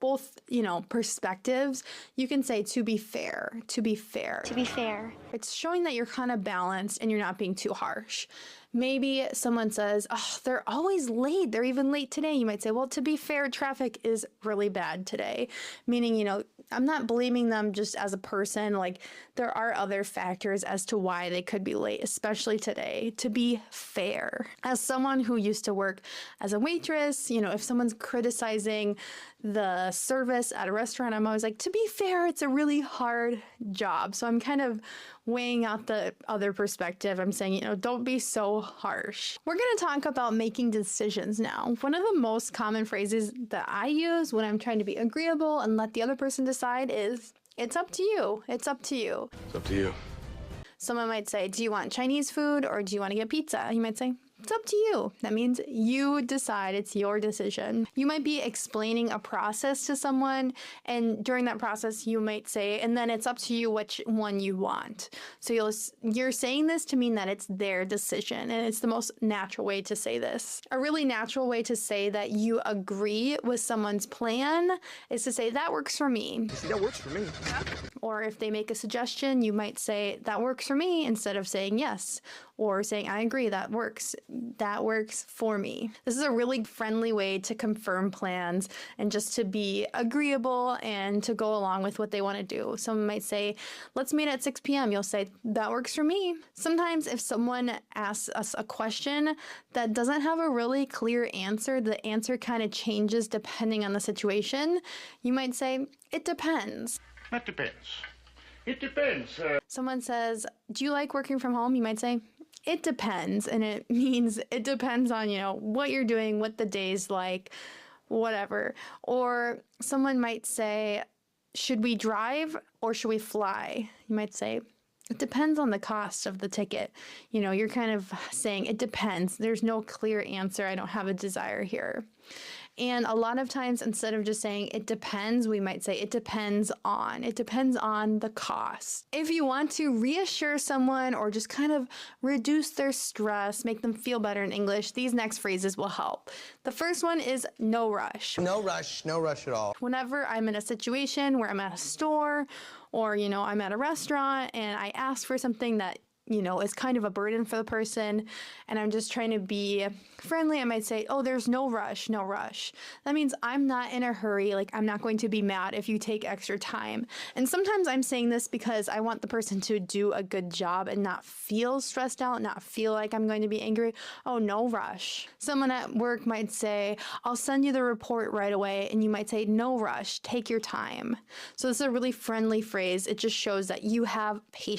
both, perspectives, you can say to be fair, to be fair. To be fair. It's showing that you're kind of balanced and you're not being too harsh. Maybe someone says, oh, they're always late. They're even late today. You might say, well, to be fair, traffic is really bad today. Meaning, I'm not blaming them just as a person. Like, there are other factors as to why they could be late, especially today. To be fair. As someone who used to work as a waitress, if someone's criticizing the service at a restaurant, I'm always like, to be fair, it's a really hard job. So I'm kind of weighing out the other perspective. I'm saying, don't be so harsh. We're going to talk about making decisions now. One of the most common phrases that I use when I'm trying to be agreeable and let the other person decide is, it's up to you. It's up to you. It's up to you. Someone might say, do you want Chinese food or do you want to get pizza? You might say, it's up to you. That means you decide. It's your decision. You might be explaining a process to someone, and during that process, you might say, and then it's up to you which one you want. So you're saying this to mean that it's their decision, and it's the most natural way to say this. A really natural way to say that you agree with someone's plan is to say, that works for me. That works for me. Or if they make a suggestion, you might say, that works for me, instead of saying yes, or saying, I agree, that works. That works for me. This is a really friendly way to confirm plans and just to be agreeable and to go along with what they want to do. Someone might say, let's meet at 6 p.m. You'll say, that works for me. Sometimes if someone asks us a question that doesn't have a really clear answer, the answer kind of changes depending on the situation. You might say, it depends. That depends. It depends. Someone says, do you like working from home? You might say, it depends. And it means it depends on, what you're doing, what the day's like, whatever. Or someone might say, should we drive or should we fly? You might say, it depends on the cost of the ticket. You're kind of saying it depends. There's no clear answer. I don't have a desire here. And a lot of times, instead of just saying it depends, we might say it depends on. It depends on the cost. If you want to reassure someone or just kind of reduce their stress, make them feel better in English, these next phrases will help. The first one is no rush. No rush at all. Whenever I'm in a situation where I'm at a store or, I'm at a restaurant and I ask for something that is kind of a burden for the person, and I'm just trying to be friendly, I might say, oh, there's no rush, no rush. That means I'm not in a hurry, like I'm not going to be mad if you take extra time. And sometimes I'm saying this because I want the person to do a good job and not feel stressed out, not feel like I'm going to be angry. Oh, no rush. Someone at work might say, I'll send you the report right away, and you might say, no rush, take your time. So this is a really friendly phrase. It just shows that you have patience.